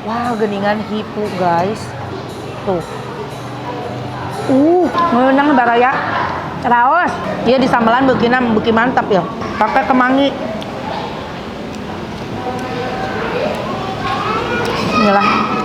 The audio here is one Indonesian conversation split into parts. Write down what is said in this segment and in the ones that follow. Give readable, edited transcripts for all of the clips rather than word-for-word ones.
Wah, geningan hipu guys. Tuh. Ngeunang baraya. Raos. Dia di samelan beuki mantap ya. Pakai kemangi. Inilah.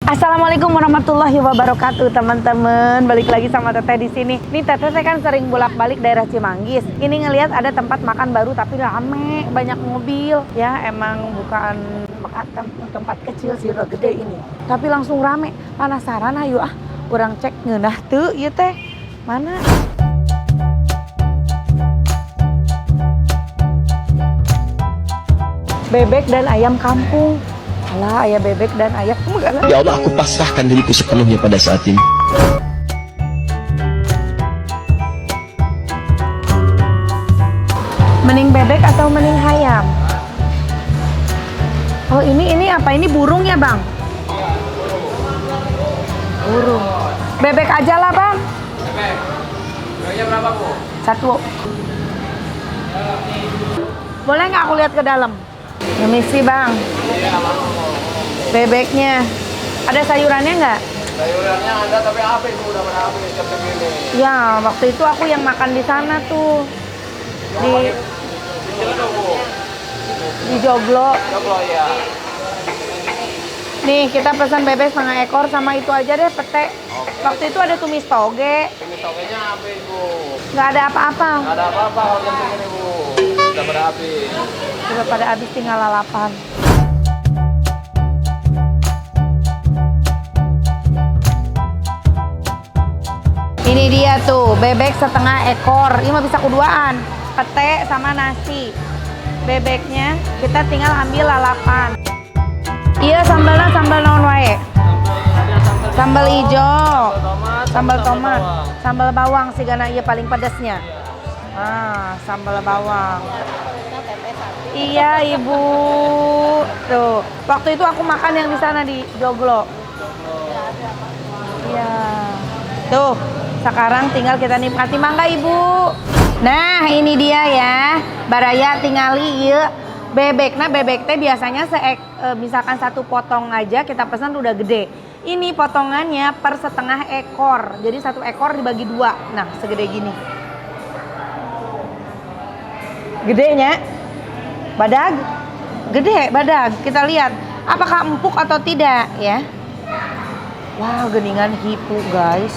Assalamualaikum warahmatullahi wabarakatuh, teman-teman. Balik lagi sama Teteh di sini. Nih Teteh kan sering bolak-balik daerah Cimanggis. Ini ngelihat ada tempat makan baru tapi rame, banyak mobil. Ya emang bukan tempat kecil sih, gede ini. Tapi langsung rame. Penasaran ayo urang cek ngeunah teu ieu teh. Mana? Bebek dan ayam kampung. Alah, ayah bebek dan ayam. Ya Allah, aku pasrahkan diriku sepenuhnya pada saat ini. Mending bebek atau mending ayam? Oh ini apa? Ini burung ya bang? Burung. Bebek aja lah bang. Bebek. Bebeknya berapa bu? 1. Boleh nggak aku lihat ke dalam? Permisi bang. Bebeknya. Ada sayurannya nggak? Sayurannya ada tapi habis bu, udah pada habis jam segini. Ya waktu itu aku yang makan di sana tuh. Di Joglo. Joglo ya. Nih kita pesan bebek setengah ekor sama itu aja deh pete. Waktu itu ada tumis toge. Tumis togenya habis bu. Nggak ada apa-apa. Nggak ada apa-apa kalau jam segini bu. Udah pada habis. Udah pada habis, tinggal lalapan. Ini dia tuh bebek setengah ekor. Ini mah bisa kuduaan. Pete sama nasi. Bebeknya kita tinggal ambil lalapan. Iya sambalnya sambal naon wae? Sambal hijau, sambal tomat, sambal bawang sih karena iya paling pedasnya. Sambal bawang. Iya ibu. Tuh, waktu itu aku makan yang di sana di Joglo. Iya. Tuh, sekarang tinggal kita nikmati, mangga ibu. Nah ini dia ya, baraya tingali ieu bebek. Nah bebek teh biasanya misalkan 1 potong aja kita pesan udah gede. Ini potongannya per setengah ekor, jadi 1 ekor dibagi 2. Nah segede gini. Gedenya, badag, gede badag. Kita lihat apakah empuk atau tidak ya. Wow, geningan hipu guys.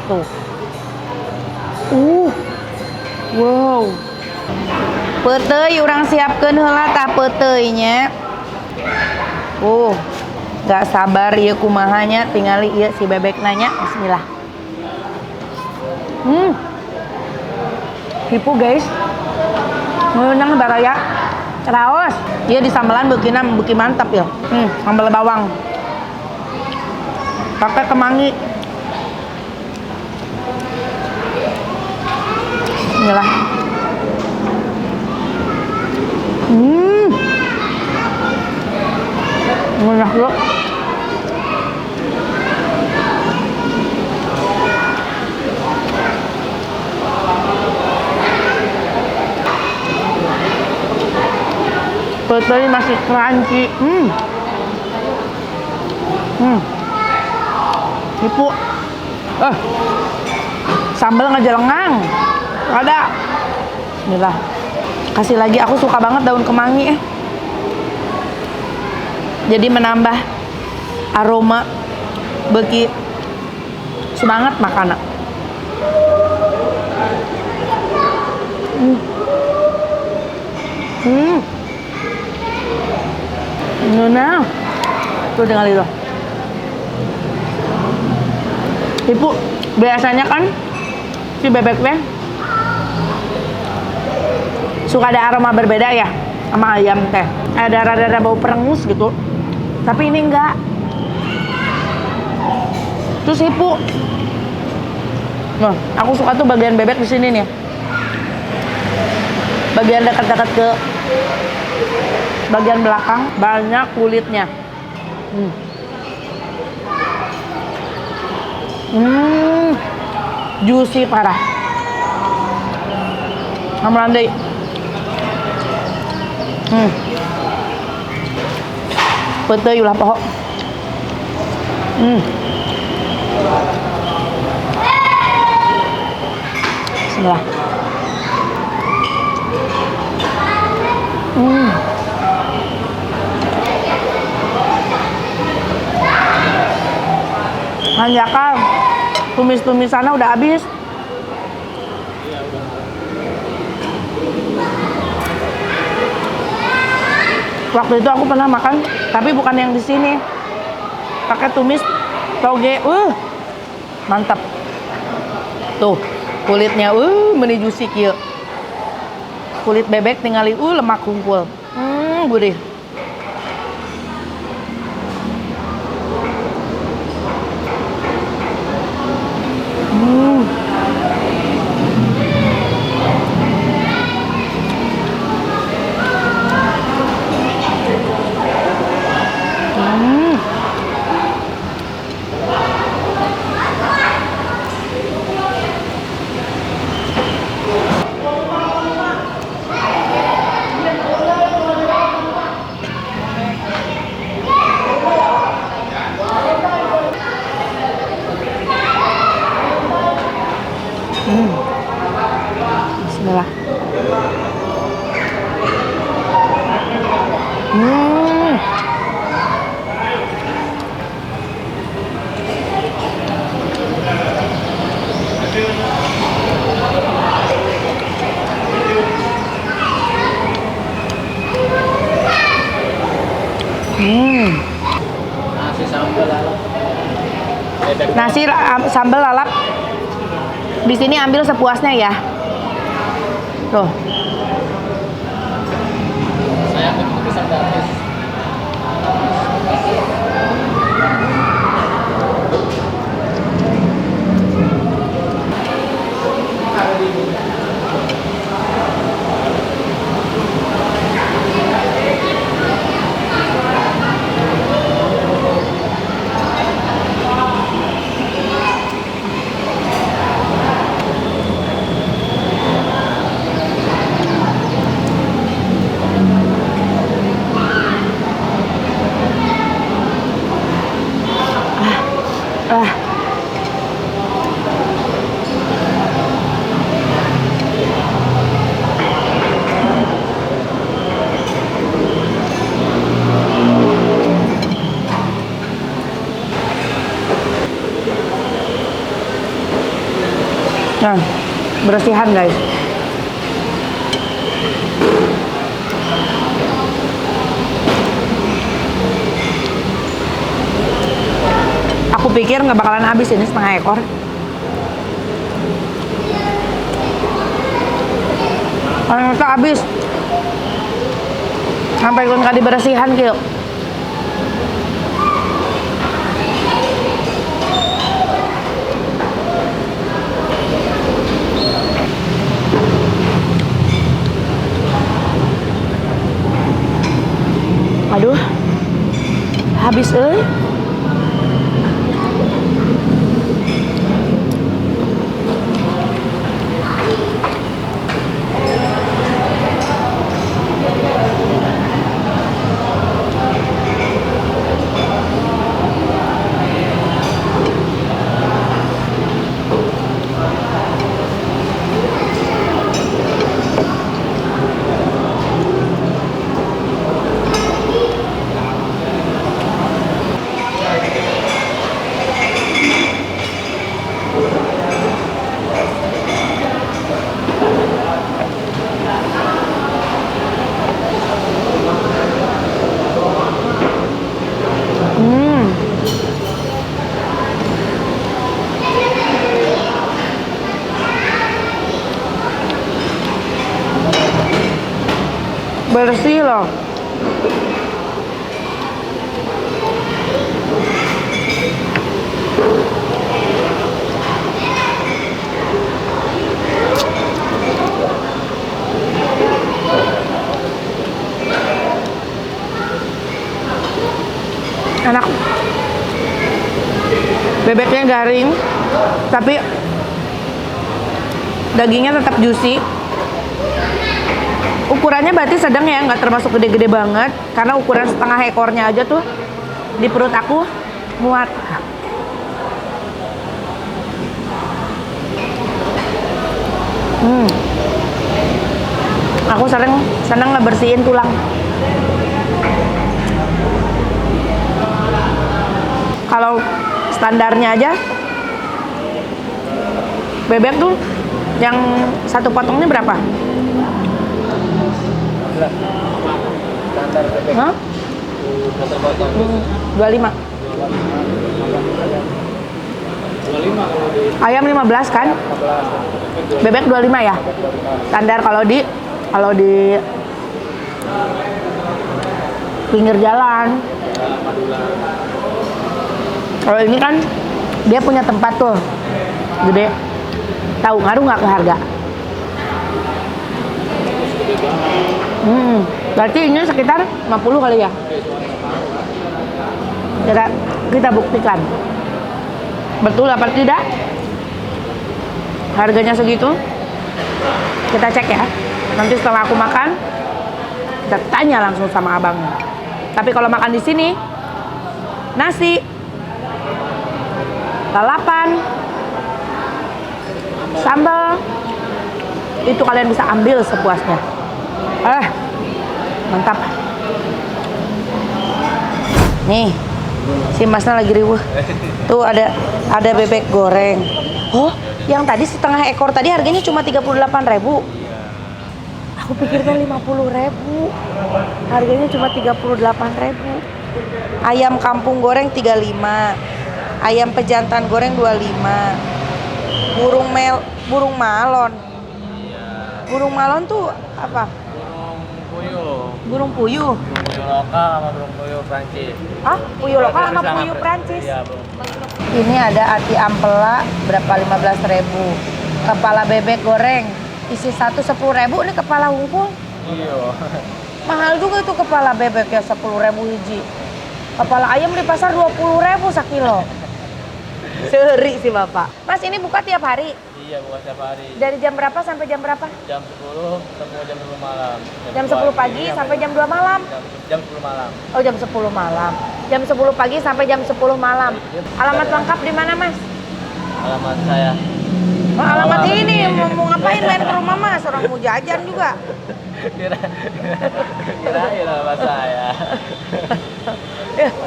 Tuh. Wow. Peuteuy urang siapkeun heula tah peuteuy-nya. Gak sabar ieu kumahanya tingali ieu si bebek nanya. Bismillah. Hipu guys. Ngeunang baraya. Raos. Ieu di samelan beuki mantap ya. Sambal bawang. Pakai kemangi. Inilah. Enak loh. Peuteuy masih crunchy. Hipu. Sambal ngajelengang. Ada. Inilah. Kasih lagi, aku suka banget daun kemangi jadi menambah aroma beuki semangat makanan. Nah, tuh dengar itu. Ibu, biasanya kan si bebeknya suka ada aroma berbeda ya sama ayam teh. Ada rada-rada bau perengus gitu. Tapi ini enggak. Terus hipu. Nah, aku suka tuh bagian bebek di sini nih. Bagian dekat-dekat ke bagian belakang banyak kulitnya. Juicy parah. Kamuran deh. Peuteuy ulah poho. Bismillah. Manjakal, tumis-tumisannya udah habis. Waktu itu aku pernah makan, tapi bukan yang di sini. Pakai tumis toge, mantap. Tuh, kulitnya, meni juicy kieu. Kulit bebek tinggali, lemak kumpul. Gurih. Bismillah. Nasi sambal lalap. Nasi sambal lalap. Di sini ambil sepuasnya ya. Tuh. Saya begitu bisa habis. Nah, bersihan guys. Aku pikir nggak bakalan habis ini setengah ekor. Ternyata habis. Sampai kun kali bersihan kieu. Aduh, habis euy. Bersih loh. Enak. Bebeknya garing, tapi dagingnya tetap juicy. Ukurannya berarti sedang ya, nggak termasuk gede-gede banget. Karena ukuran setengah ekornya aja tuh di perut aku muat. Aku seneng ngebersihin tulang. Kalau standarnya aja bebek tuh yang satu potongnya berapa? Standar bebek. Hah? Satu potong. 25. 25 kalau di Ayam 15 kan? 15. Bebek 25 ya? Standar kalau di pinggir jalan. Kalau ini kan dia punya tempat tuh gede. Tahu ngaruh nggak ke harga? Berarti ini sekitar 50 kali ya? Kita buktikan. Betul apa tidak? Harganya segitu? Kita cek ya. Nanti setelah aku makan, kita tanya langsung sama abangnya. Tapi kalau makan di sini, nasi, lalapan, sambal, itu kalian bisa ambil sepuasnya. Mantap. Nih, si Masnya lagi riuh. Tuh ada bebek goreng. Oh, yang tadi setengah ekor tadi harganya cuma 38.000. Aku pikir tuh 50.000. Harganya cuma 38.000. Ayam kampung goreng 35. Ayam pejantan goreng 25. Burung malon. Burung malon tuh apa? Burung puyuh. Puyuh lokal sama burung puyuh Prancis. Ah, puyuh lokal sama puyuh Prancis. Iya, Bro. Ini ada ati ampela berapa 15.000. Kepala bebek goreng isi 10.000. Ini kepala unggul. Iya. Mahal juga tuh kepala bebek ya 10.000 hiji. Kepala ayam di pasar 20.000 sekilo. Seri sih Bapak. Mas ini buka tiap hari? Iya, bukan tiap hari. Dari jam berapa sampai jam berapa? Jam 10 sampai jam 10 malam. Jam 10 pagi sampai jam 2 malam? Jam 10 malam. Oh jam 10 malam. Jam 10 pagi sampai jam 10 malam. Alamat lengkap di mana Mas? Alamat saya. Oh, alamat ini mau ngapain main ke rumah Mas? Orang mau jajan juga. Kirain alamat saya.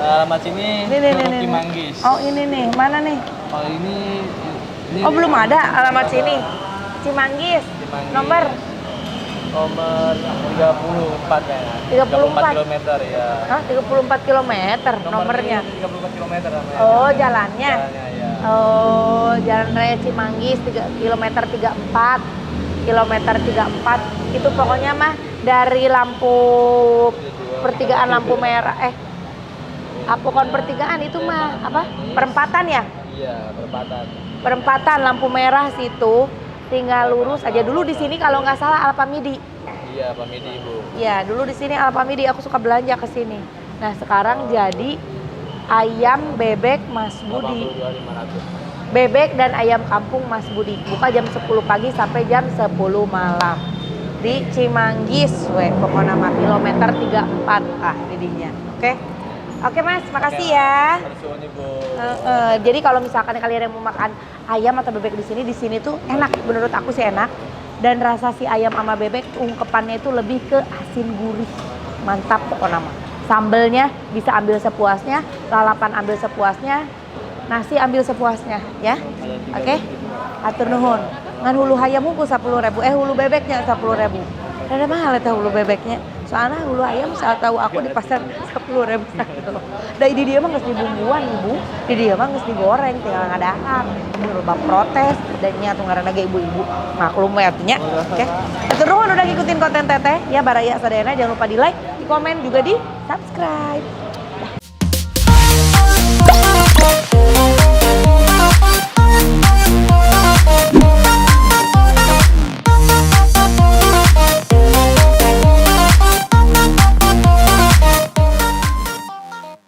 Alamat sini Cimanggis. Oh ini nih, mana nih? Oh ini Oh belum ada alamat sini. Cimanggis. Nomor 34 kayaknya. 34 km ya. Hah, 34 km nomornya. 34 km namanya. Oh, jalannya. Ya. Oh, Jalan Raya Cimanggis kilometer 34. Kilometer 34 itu pokoknya mah dari lampu pertigaan lampu merah pokoknya pertigaan itu mah apa? Perempatan ya? Iya, perempatan. Perempatan lampu merah situ. Tinggal lurus aja. Dulu di sini kalau nggak salah Alfamidi. Iya, Alfamidi, Bu. Iya, dulu di sini Alfamidi, aku suka belanja ke sini. Nah, sekarang jadi ayam bebek Mas Budi. 82.500. Bebek dan ayam kampung Mas Budi. Buka jam 10 pagi sampai jam 10 malam. Di Cimanggis, pokoknya mah kilometer 34 jadinya. Oke? Oke Mas, makasih ya. Jadi kalau misalkan kalian yang mau makan ayam atau bebek di sini tuh enak. Menurut aku sih enak. Dan rasa si ayam sama bebek ungkepannya itu lebih ke asin gurih. Mantap pokoknya mah. Sambelnya bisa ambil sepuasnya, lalapan ambil sepuasnya, nasi ambil sepuasnya, ya. Oke? Atur nuhun. Ngan hulu ayam hungku 10.000, hulu bebeknya 10.000. Ada mahal eta hulu bebeknya. Soalnya hulu ayam saya tahu aku di pasar 10.000 sakilo. Da di dia mah geus dibumbuan Ibu. Di dia mah geus digoreng tinggal ngadahar. Loba protes dan nya tuh ngaranna ge ibu-ibu. Maklum we atunya. Oke. Atur nuhun udah ngikutin konten teteh ya Baraya Sadayana, jangan lupa di-like, di komen juga di subscribe.